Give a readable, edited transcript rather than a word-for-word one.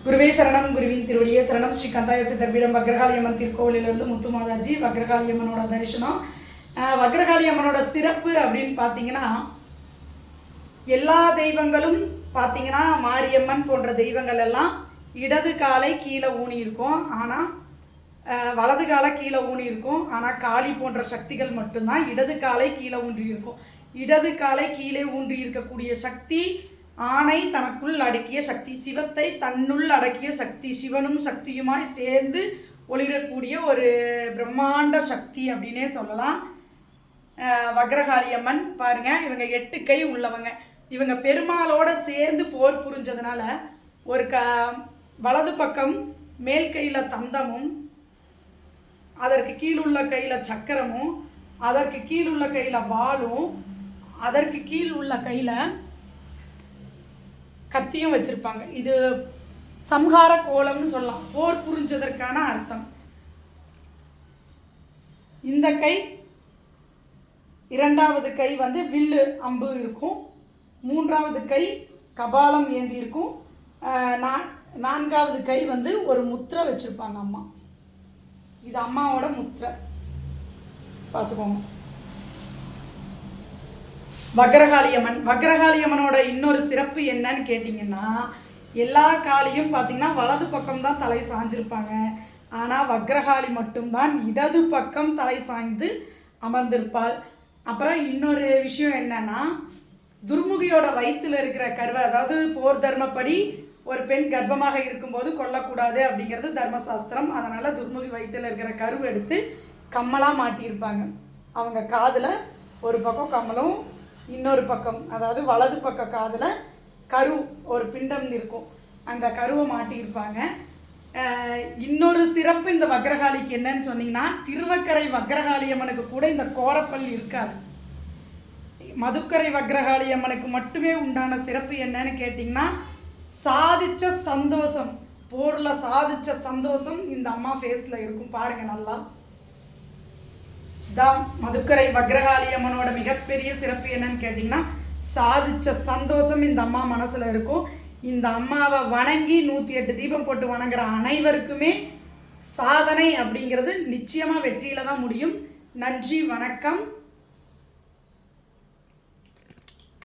குருவே சரணம், குருவின் திருவடியே சரணம். ஸ்ரீ கந்தாய சித்தர்பீடம் வக்ரகாளியம்மன் திருக்கோவிலிருந்து முத்து மாதாஜி. வக்ரகாளியம்மனோட தரிசனம். வக்ரகாளியம்மனோட சிறப்பு அப்படின்னு பார்த்தீங்கன்னா, எல்லா தெய்வங்களும் பார்த்தீங்கன்னா மாரியம்மன் போன்ற தெய்வங்கள் எல்லாம் இடது காலை கீழே ஊனி இருக்கும், ஆனால் வலது காலை கீழே ஊனி இருக்கும். ஆனால் காளி போன்ற சக்திகள் மட்டும்தான் இடது காலை கீழே ஊன்றி இருக்கும். இடது காலை கீழே ஊன்றி இருக்கக்கூடிய சக்தி ஆணை தனக்குள் அடக்கிய சக்தி, சிவத்தை தன்னுள் அடக்கிய சக்தி, சிவனும் சக்தியுமாய் சேர்ந்து ஒளிரக்கூடிய ஒரு பிரம்மாண்ட சக்தி அப்படின்னே சொல்லலாம். வக்ரகாளியம்மன் பாருங்கள், இவங்க 8 கை உள்ளவங்க. இவங்க பெருமாளோட சேர்ந்து போர் புரிஞ்சதுனால ஒரு வலது பக்கம் மேல் கையில் தந்தமும், அதற்கு கீழுள்ள கையில் சக்கரமும், அதற்கு கீழுள்ள கையில் வாளும், அதற்கு கீழ் உள்ள கையில் கத்தியும் வச்சுருப்பாங்க. இது சம்ஹார கோலம்னு சொல்லலாம், போர் புரிஞ்சதற்கான அர்த்தம். இந்த கை, இரண்டாவது கை வந்து வில்லு அம்பு இருக்கும், மூன்றாவது கை கபாலம் ஏந்தி இருக்கும், நான்காவது கை வந்து ஒரு முத்திரை வச்சுருப்பாங்க அம்மா. இது அம்மாவோட முத்திரை, பார்த்துக்கோங்க. வக்ரகாளியம்மன், வக்ரகாளியம்மனோட இன்னொரு சிறப்பு என்னன்னு கேட்டிங்கன்னா, எல்லா காளியும் பார்த்திங்கன்னா வலது பக்கம்தான் தலை சாய்ஞ்சிருப்பாங்க. ஆனால் வக்ரகாளி மட்டும்தான் இடது பக்கம் தலை சாய்ந்து அமர்ந்திருப்பாள். அப்புறம் இன்னொரு விஷயம் என்னன்னா, துர்முகியோட வயிற்றில் இருக்கிற கருவை, அதாவது போர் தர்மப்படி ஒரு பெண் கர்ப்பமாக இருக்கும்போது கொல்லக்கூடாது அப்படிங்கிறது தர்மசாஸ்திரம். அதனால் துர்முகி வயிற்றில் இருக்கிற கருவை எடுத்து கம்மலாக மாட்டியிருப்பாங்க. அவங்க காதில் ஒரு பக்கம் கம்மலும், இன்னொரு பக்கம் அதாவது வலது பக்க காதில் கரு ஒரு பிண்டம் இருக்கும், அந்த கருவை மாட்டியிருப்பாங்க. இன்னொரு சிறப்பு இந்த வக்ரகாளிக்கு என்னன்னு சொன்னீங்கன்னா, திருவக்கரை வக்ரகாளியம்மனுக்கு கூட இந்த கோரப்பல் இருக்காது. மதுக்கரை வக்ரகாளியம்மனுக்கு மட்டுமே உண்டான சிறப்பு என்னன்னு கேட்டிங்கன்னா, சாதிச்ச சந்தோஷம், போரில் சாதிச்ச சந்தோஷம் இந்த அம்மா ஃபேஸில் இருக்கும். பாருங்கள் நல்லா. தான் மதுக்கரை வக்ரகாளியம்மனோட மிகப்பெரிய சிறப்பு என்னன்னு கேட்டிங்கன்னா, சாதிச்ச சந்தோஷம் இந்த அம்மா மனசில் இருக்கும். இந்த அம்மாவை வணங்கி 108 தீபம் போட்டு வணங்குற அனைவருக்குமே சாதனை அப்படிங்கிறது நிச்சயமாக வெற்றியில் தான் முடியும். நன்றி, வணக்கம்.